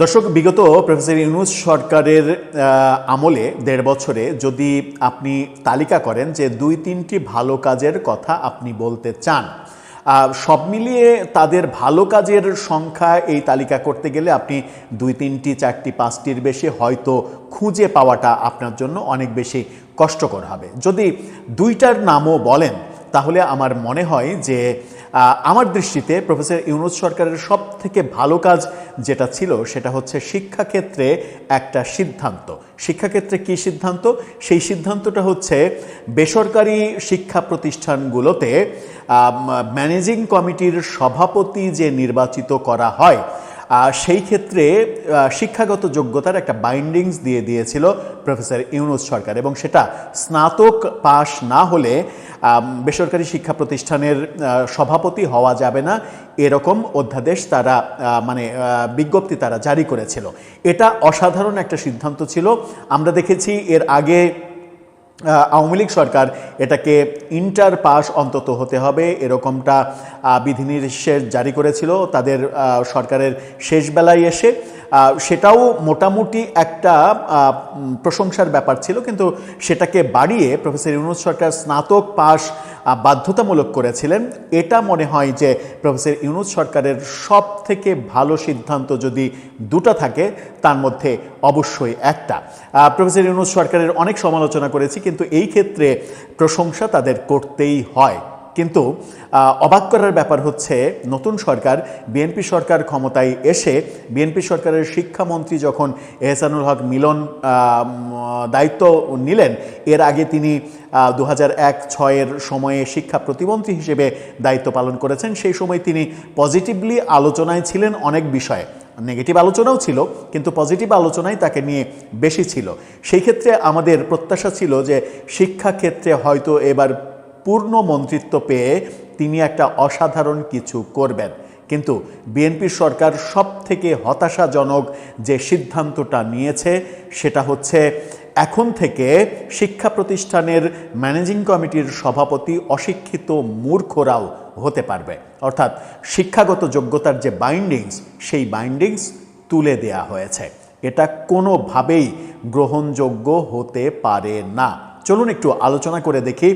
দর্শক, বিগত প্রফেসর ইউনূস সরকারের আমলে ১.৫ বছরে যদি আপনি তালিকা করেন যে ২-৩টি ভালো কাজের কথা আপনি বলতে চান, সব মিলিয়ে তাদের ভালো কাজের সংখ্যা এই তালিকা করতে গেলে আপনি ২-৩টি ৪টি ৫টির বেশি হয়তো খুঁজে পাওয়াটা আপনার জন্য অনেক বেশি কষ্টকর হবে। যদি ২টার নামও বলেন তাহলে আমার মনে হয় যে আমার দৃষ্টিতে প্রফেসর ইউনূস সরকারের সব থেকে ভালো কাজ যেটা ছিল সেটা হচ্ছে শিক্ষাক্ষেত্রে একটা সিদ্ধান্ত। শিক্ষাক্ষেত্রে কী সিদ্ধান্ত? সেই সিদ্ধান্তটা হচ্ছে বেসরকারি শিক্ষা প্রতিষ্ঠানগুলোতে ম্যানেজিং কমিটির সভাপতি যে নির্বাচিত করা হয় সেই ক্ষেত্রে শিক্ষাগত যোগ্যতার একটা বাইন্ডিংস দিয়ে দিয়েছিল প্রফেসর ইউনূস সরকার, এবং সেটা স্নাতক পাশ না হলে বেসরকারি শিক্ষা প্রতিষ্ঠানের সভাপতি হওয়া যাবে না, এরকম অধ্যাদেশ তারা বিজ্ঞপ্তি তারা জারি করেছিল। এটা অসাধারণ একটা সিদ্ধান্ত ছিল। আমরা দেখেছি এর আগে আওয়ামী লীগ সরকার এটাকে ইন্টার পাস অন্তত হতে হবে এরকমটা বিধিনির্দেশ জারি করেছিল তাদের সরকারের শেষ বেলায় এসে। সেটাও মোটামুটি একটা প্রশংসার ব্যাপার ছিল, কিন্তু সেটাকে বাড়িয়ে প্রফেসর ইউনূস সরকার স্নাতক পাস বাধ্যতামূলক করেছিলেন। এটা মনে হয় যে প্রফেসর ইউনূস সরকারের সব থেকে ভালো সিদ্ধান্ত যদি দুটো থাকে তার মধ্যে অবশ্যই একটা। প্রফেসর ইউনূস সরকারের অনেক সমালোচনা করেছি, কিন্তু এই ক্ষেত্রে প্রশংসা তাদের করতেই হয়। কিন্তু অবাক করার ব্যাপার হচ্ছে নতুন সরকার বিএনপি সরকার ক্ষমতায় এসে বিএনপি সরকারের শিক্ষামন্ত্রী যখন এহসানুল হক মিলন দায়িত্ব নিলেন, এর আগে তিনি 2001-06 সময়ে শিক্ষা প্রতিমন্ত্রী হিসেবে দায়িত্ব পালন করেছেন। সেই সময় তিনি পজিটিভলি আলোচনায় ছিলেন অনেক বিষয়ে, নেগেটিভ আলোচনাও ছিল, কিন্তু পজিটিভ আলোচনাই তাকে নিয়ে বেশি ছিল। সেই ক্ষেত্রে আমাদের প্রত্যাশা ছিল যে শিক্ষাক্ষেত্রে হয়তো এবার পূর্ণ মন্ত্রিত্ব পেয়ে তিনি একটা অসাধারণ কিছু করবেন। কিন্তু বিএনপি সরকার সব থেকে হতাশাজনক যে সিদ্ধান্তটা নিয়েছে সেটা হচ্ছে এখন থেকে শিক্ষা প্রতিষ্ঠানের ম্যানেজিং কমিটির সভাপতি অশিক্ষিত মূর্খরাও হতে পারবে। অর্থাৎ শিক্ষাগত যোগ্যতার যে বাইন্ডিংস সেই বাইন্ডিংস তুলে দেয়া হয়েছে। এটা কোনোভাবেই গ্রহণযোগ্য হতে পারে না। চলুন একটু আলোচনা করে দেখি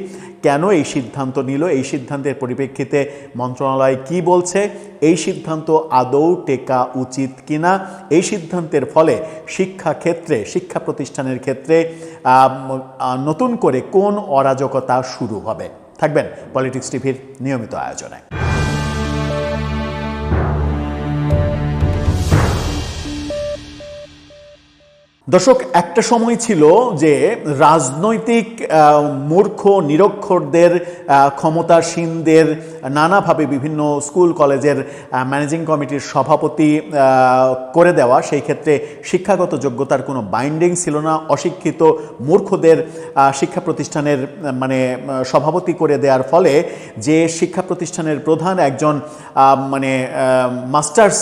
কেন এই সিদ্ধান্ত নিল, এই সিদ্ধান্তের পরিপ্রেক্ষিতে মন্ত্রণালয় কি বলছে, এই সিদ্ধান্ত আদৌ টেকা উচিত কিনা, এই সিদ্ধান্তের ফলে শিক্ষাক্ষেত্রে শিক্ষা প্রতিষ্ঠানের ক্ষেত্রে নতুন করে কোন অরাজকতা শুরু হবে। থাকবেন পলিটিক্স টিভির নিয়মিত আয়োজনে। দর্শক, একটা সময় ছিল যে রাজনৈতিক মূর্খ নিরক্ষরদের ক্ষমতাসীনদের নানাভাবে বিভিন্ন স্কুল কলেজের ম্যানেজিং কমিটির সভাপতি করে দেওয়া, সেই ক্ষেত্রে শিক্ষাগত যোগ্যতার কোনো বাইন্ডিং ছিল না। অশিক্ষিত মূর্খদের শিক্ষা প্রতিষ্ঠানের সভাপতি করে দেওয়ার ফলে যে শিক্ষা প্রতিষ্ঠানের প্রধান একজন মাস্টার্স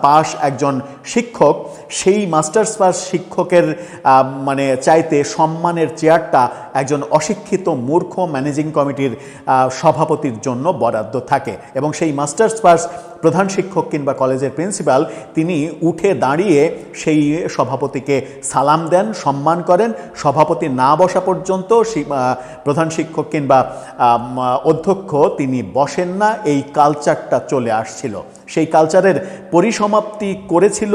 পাস একজন শিক্ষক, সেই মাস্টার্স পাস শিক্ষকের চাইতে সম্মানের চেয়ারটা একজন অশিক্ষিত মূর্খ ম্যানেজিং কমিটির সভাপতির জন্য বরাদ্দ থাকে, এবং সেই মাস্টার্স পাস প্রধান শিক্ষক কিংবা কলেজের প্রিন্সিপাল তিনি উঠে দাঁড়িয়ে সেই সভাপতিকে সালাম দেন, সম্মান করেন। সভাপতি না বসা পর্যন্ত প্রধান শিক্ষক কিংবা অধ্যক্ষ তিনি বসেন না। এই কালচারটা চলে আসছিল। সেই কালচারের পরিসমাপ্তি করেছিল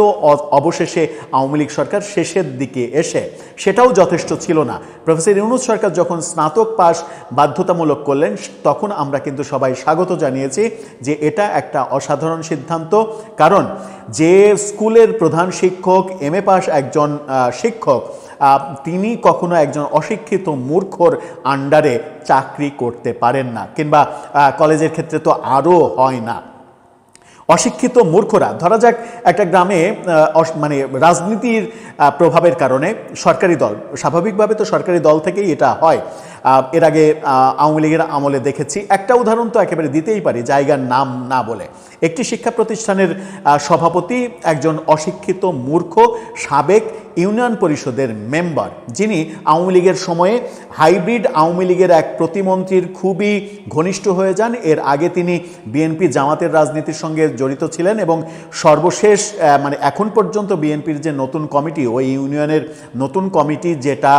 অবশেষে আওয়ামী লীগ সরকার শেষের দিকে এসে। সেটাও যথেষ্ট ছিল না। প্রফেসর ইউনূস সরকার যখন স্নাতক পাস বাধ্যতামূলক করলেন তখন আমরা কিন্তু সবাই স্বাগত জানিয়েছি যে এটা একটা অসাধারণ সিদ্ধান্ত। কারণ যে স্কুলের প্রধান শিক্ষক MA পাস একজন শিক্ষক, তিনি কখনো একজন অশিক্ষিত মূর্খর আন্ডারে চাকরি করতে পারেন না, কিংবা কলেজের ক্ষেত্রে তো আরও হয় না। অশিক্ষিত মূর্খরা, ধরা যাক একটা গ্রামে রাজনীতির প্রভাবের কারণে সরকারি দল, স্বাভাবিকভাবে তো সরকারি দল থেকেই এটা হয়, এর আগে আওয়ামী লীগের আমলে দেখেছি। একটা উদাহরণ তো একেবারে দিতেই পারি জায়গার নাম না বলে। একটি শিক্ষা প্রতিষ্ঠানের সভাপতি একজন অশিক্ষিত মূর্খ সাবেক ইউনিয়ন পরিষদের মেম্বার, যিনি আওয়ামী লীগের সময়ে হাইব্রিড আওয়ামী লীগের এক প্রতিমন্ত্রীর খুবই ঘনিষ্ঠ হয়ে যান। এর আগে তিনি বিএনপি জামাতের রাজনীতির সঙ্গে জড়িত ছিলেন এবং সর্বশেষ মানে এখন পর্যন্ত বিএনপির যে নতুন কমিটি, ওই ইউনিয়নের নতুন কমিটি যেটা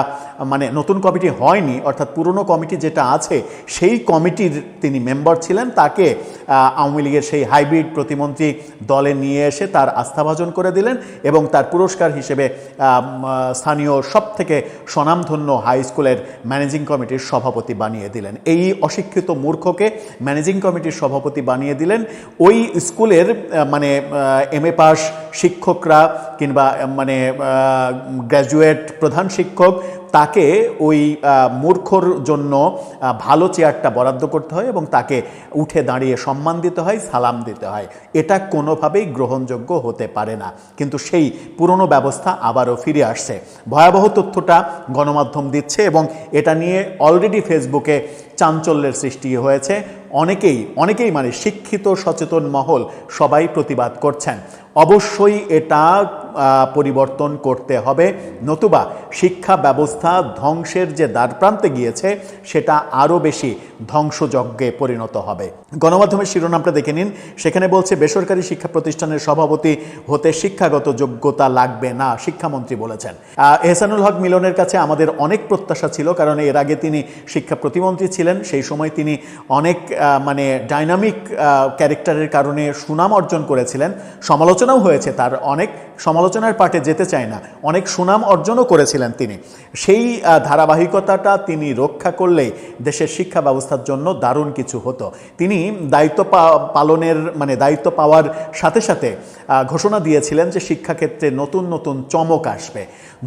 মানে নতুন কমিটি হয়নি, অর্থাৎ পুরনো কমিটি যেটা আছে সেই কমিটির তিনি মেম্বার ছিলেন। তাকে আওয়ামী লীগের সেই হাইব্রিড প্রতিমন্ত্রী দলে নিয়ে এসে তার আস্থাভাজন করে দিলেন এবং তার পুরস্কার হিসেবে স্থানীয় সব থেকে স্বনামধন্য হাই স্কুলের ম্যানেজিং কমিটির সভাপতি বানিয়ে দিলেন। এই অশিক্ষিত মূর্খকে ম্যানেজিং কমিটির সভাপতি বানিয়ে দিলেন। ওই স্কুলের মানে এমএ পাস শিক্ষকরা কিংবা মানে গ্র্যাজুয়েট প্রধান শিক্ষক, তাকে ওই মূর্খর জন্য ভালো চেয়ারটা বরাদ্দ করতে হয় এবং তাকে উঠে দাঁড়িয়ে সম্মান দিতে হয়, সালাম দিতে হয়। এটা কোনোভাবেই গ্রহণযোগ্য হতে পারে না। কিন্তু সেই পুরনো ব্যবস্থা আবারও ফিরে আসছে। ভয়াবহ তথ্যটা গণমাধ্যম দিচ্ছে এবং এটা নিয়ে অলরেডি ফেসবুকে চাঞ্চল্যের সৃষ্টি হয়েছে। অনেকেই মানে শিক্ষিত সচেতন মহল সবাই প্রতিবাদ করছেন। অবশ্যই এটা পরিবর্তন করতে হবে, নতুবা শিক্ষা ব্যবস্থা ধ্বংসের যে দ্বারপ্রান্তে গিয়েছে সেটা আরও বেশি ধ্বংসযজ্ঞে পরিণত হবে। গণমাধ্যমের শিরোনামটা দেখে নিন, সেখানে বলছে বেসরকারি শিক্ষা প্রতিষ্ঠানের সভাপতি হতে শিক্ষাগত যোগ্যতা লাগবে না, শিক্ষামন্ত্রী বলেছেন। এহসানুল হক মিলনের কাছে আমাদের অনেক প্রত্যাশা ছিল, কারণ এর আগে তিনি শিক্ষা প্রতিমন্ত্রী ছিলেন। সেই সময় তিনি অনেক মানে ডাইনামিক ক্যারেক্টারের কারণে সুনাম অর্জন করেছিলেন। সমালোচনাও হয়েছে, তার অনেক সমালোচনার পাটে যেতে চায় না, অনেক সুনাম অর্জনও করেছিলেন তিনি। সেই ধারাবাহিকতাটা তিনি রক্ষা করলেই দেশের শিক্ষা ব্যবস্থার জন্য দারুণ কিছু হতো। তিনি দায়িত্ব পালনের মানে দায়িত্ব পাওয়ার সাথে সাথে ঘোষণা দিয়েছিলেন যে শিক্ষাক্ষেত্রে নতুন নতুন চমক আসবে।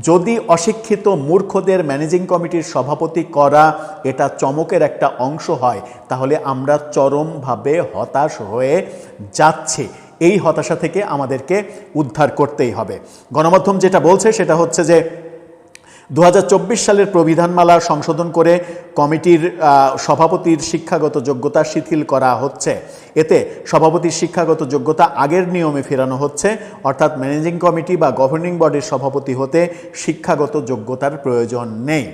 যদি অশিক্ষিত মূর্খদের ম্যানেজিং কমিটির সভাপতি করা এটা চমকের একটা অংশ হয়, তাহলে আমরা চরমভাবে হতাশ হয়ে যাচ্ছি। এই হতাশা থেকে আমাদেরকে উদ্ধার করতেই হবে। গণমাধ্যম যেটা বলছে সেটা হচ্ছে যে 2024 সালের প্রবিধানমালা সংশোধন করে কমিটির সভাপতির শিক্ষাগত যোগ্যতা শিথিল করা হচ্ছে। এতে সভাপতির শিক্ষাগত যোগ্যতা আগের নিয়মে ফেরানো হচ্ছে, অর্থাৎ ম্যানেজিং কমিটি বা গভর্নিং বডির সভাপতি হতে শিক্ষাগত যোগ্যতার প্রয়োজন নেই।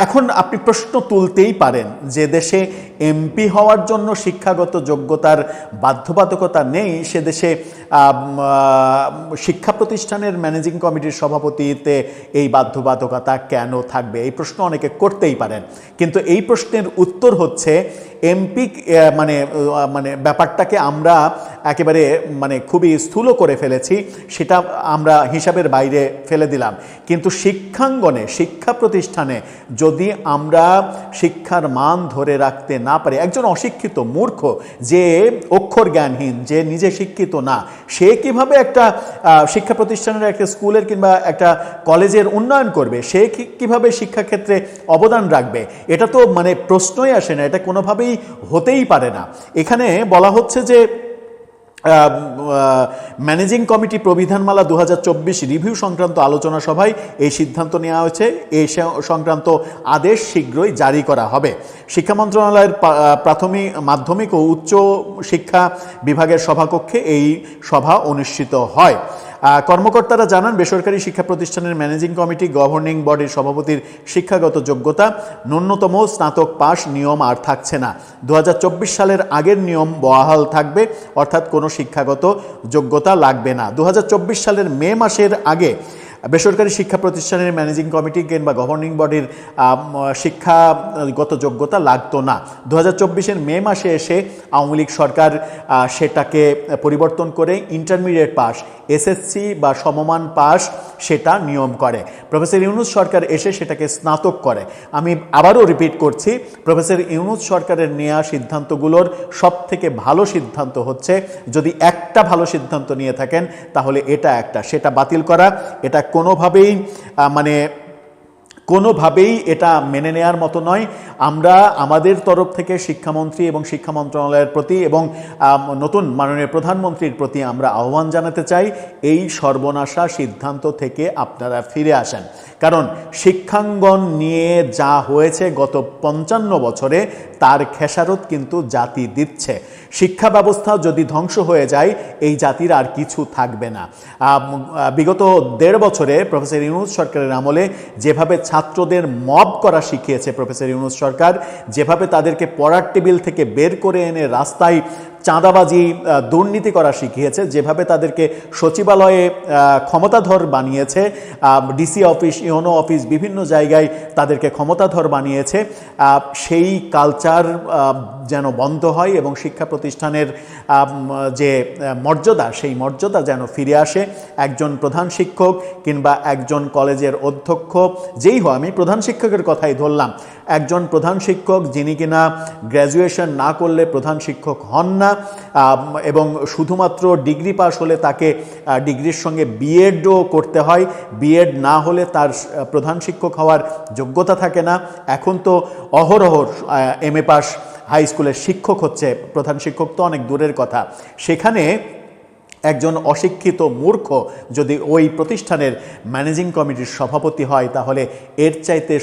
এখন আপনি প্রশ্ন তুলতেই পারেন যে দেশে এমপি হওয়ার জন্য শিক্ষাগত যোগ্যতার বাধ্যবাধকতা নেই, সে দেশে শিক্ষা প্রতিষ্ঠানের ম্যানেজিং কমিটির সভাপতিতে এই বাধ্যবাধকতা কেন থাকবে? এই প্রশ্ন অনেকে করতেই পারেন, কিন্তু এই প্রশ্নের উত্তর হচ্ছে এমপি মানে ব্যাপারটাকে আমরা একেবারে মানে খুবই স্থূল করে ফেলেছি, সেটা আমরা হিসাবের বাইরে ফেলে দিলাম। কিন্তু শিক্ষাঙ্গনে শিক্ষা প্রতিষ্ঠানে যদি আমরা শিক্ষার মান ধরে রাখতে না পারি, একজন অশিক্ষিত মূর্খ যে অক্ষর জ্ঞানহীন, যে নিজে শিক্ষিত না, সে কিভাবে একটা শিক্ষা প্রতিষ্ঠানের একটা স্কুলের কিংবা একটা কলেজের উন্নয়ন করবে? সে কিভাবে শিক্ষাক্ষেত্রে অবদান রাখবে? এটা তো মানে প্রশ্নই আসে না, এটা কোনোভাবেই হতেই পারে না। এখানে বলা হচ্ছে যে ম্যানেজিং কমিটি প্রবিধানমালা 2024 রিভিউ সংক্রান্ত আলোচনা সভায় এই সিদ্ধান্ত নেওয়া হয়েছে। এই সংক্রান্ত আদেশ শীঘ্রই জারি করা হবে। শিক্ষা মন্ত্রণালয়ের প্রাথমিক, মাধ্যমিক ও উচ্চ শিক্ষা বিভাগের সভাকক্ষে এই সভা অনুষ্ঠিত হয়। কর্মকর্তারা জানান, বেসরকারি শিক্ষা প্রতিষ্ঠানের ম্যানেজিং কমিটি গভর্নিং বডির সভাপতির শিক্ষাগত যোগ্যতা ন্যূনতম স্নাতক পাস নিয়ম আর থাকছে না। 2024 সালের আগের নিয়ম বহাল থাকবে, অর্থাৎ কোনো শিক্ষাগত যোগ্যতা লাগবে না। 2024 সালের মে মাসের আগে বেসরকারি শিক্ষা প্রতিষ্ঠানের ম্যানেজিং কমিটি কিংবা গভর্নিং বডির শিক্ষাগত যোগ্যতা লাগতো না। 2024-এর মে মাসে এসে আওয়ামী লীগ সরকার সেটাকে পরিবর্তন করে ইন্টারমিডিয়েট পাস, এসএসসি বা সমমান পাস সেটা নিয়ম করে। প্রফেসর ইউনূস সরকার এসে সেটাকে স্নাতক করে। আমি আবারও রিপিট করছি, প্রফেসর ইউনূস সরকারের নেওয়া সিদ্ধান্তগুলোর সব থেকে ভালো সিদ্ধান্ত হচ্ছে, যদি একটা ভালো সিদ্ধান্ত নিয়ে থাকেন তাহলে এটা একটা, সেটা বাতিল করা। এটা কোনোভাবেই মানে কোনোভাবেই এটা মেনে নেয়ার মতো নয়। আমরা আমাদের তরফ থেকে শিক্ষামন্ত্রী এবং শিক্ষা মন্ত্রণালয়ের প্রতি এবং নতুন মাননীয় প্রধানমন্ত্রীর প্রতি আমরা আহ্বান জানাতে চাই, এই সর্বনাশা সিদ্ধান্ত থেকে আপনারা ফিরে আসেন। কারণ শিক্ষাঙ্গন নিয়ে যা হয়েছে গত 55 বছরে তার খেসারত কিন্তু জাতি দিচ্ছে। শিক্ষা ব্যবস্থা যদি ধ্বংস হয়ে যায় এই জাতির আর কিছু থাকবে না। বিগত 1.5 বছরে প্রফেসর ইউনূস সরকারের আমলে যেভাবে ছাত্রদের মব করা শিখিয়েছে প্রফেসর ইউনূস সরকার, যেভাবে তাদেরকে পড়ার টেবিল থেকে বের করে এনে রাস্তায় চাঁদাবাজি দুর্নীতি করা শিখিয়েছে, যেভাবে তাদেরকে সচিবালয়ে ক্ষমতাধর বানিয়েছে, ডিসি অফিস, ইউনো অফিস, বিভিন্ন জায়গায় তাদেরকে ক্ষমতাধর বানিয়েছে, সেই কালচার যেন বন্ধ হয় এবং শিক্ষা প্রতিষ্ঠানের যে মর্যাদা, সেই মর্যাদা যেন ফিরে আসে। একজন প্রধান শিক্ষক কিংবা একজন কলেজের অধ্যক্ষ যেই হয়, আমি প্রধান শিক্ষকের কথাই ধরলাম, একজন প্রধান শিক্ষক যিনি কিনা গ্র্যাজুয়েশন না করলে প্রধান শিক্ষক হন না এবং শুধুমাত্র ডিগ্রি পাস হলে তাকে ডিগ্রির সঙ্গে বিএডও করতে হয়, বিএড না হলে তার প্রধান শিক্ষক হওয়ার যোগ্যতা থাকে না। এখন তো অহরহ এমএ পাস হাই স্কুলের শিক্ষক হচ্ছে, প্রধান শিক্ষক তো অনেক দূরের কথা। সেখানে একজন অশিক্ষিত মূর্খ যদি ওই প্রতিষ্ঠানের ম্যানেজিং কমিটির সভাপতি হয়, তাহলে এর চাইতে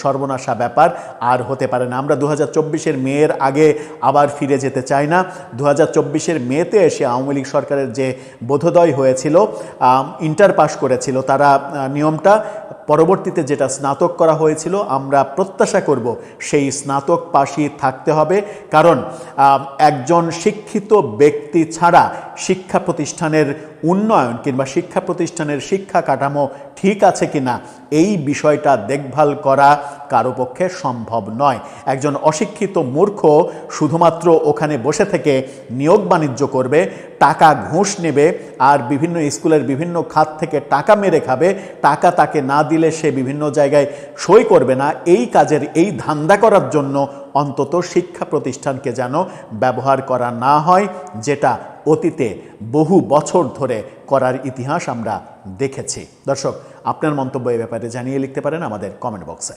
সর্বনাশা ব্যাপার আর হতে পারে না। আমরা 2024-এর মেয়ের আগে আবার ফিরে যেতে চাই না। 2024-এর মেতে এসে আওয়ামী লীগ সরকারের যে বোধোদয় হয়েছিল, ইন্টার পাস করেছিল তারা নিয়মটা, পরবর্তীতে যেটা স্নাতক করা হয়েছিল, আমরা প্রত্যাশা করব সেই স্নাতক পাশই থাকতে হবে। কারণ একজন শিক্ষিত ব্যক্তি ছাড়া শিক্ষা প্রতিষ্ঠানের উন্নয়ন কিংবা শিক্ষা প্রতিষ্ঠানের শিক্ষা কাঠামো ঠিক আছে কিনা এই বিষয়টা দেখভাল করা কারো পক্ষে সম্ভব নয়। একজন অশিক্ষিত মূর্খ শুধুমাত্র ওখানে বসে থেকে নিয়োগ বাণিজ্য করবে, টাকা ঘুষ নেবে আর বিভিন্ন স্কুলের বিভিন্ন খাত থেকে টাকা মেরে খাবে, টাকা তাকে না দিলে সে বিভিন্ন জায়গায় সই করবে না। এই কাজের, এই ধান্দা করার জন্য অন্তত শিক্ষা প্রতিষ্ঠানকে যেন ব্যবহার করা না হয়, যেটা অতীতে বহু বছর ধরে করার ইতিহাস আমরা দেখেছি। দর্শক, আপনার মন্তব্য এ ব্যাপারে জানিয়ে লিখতে পারেন আমাদের কমেন্ট বক্সে।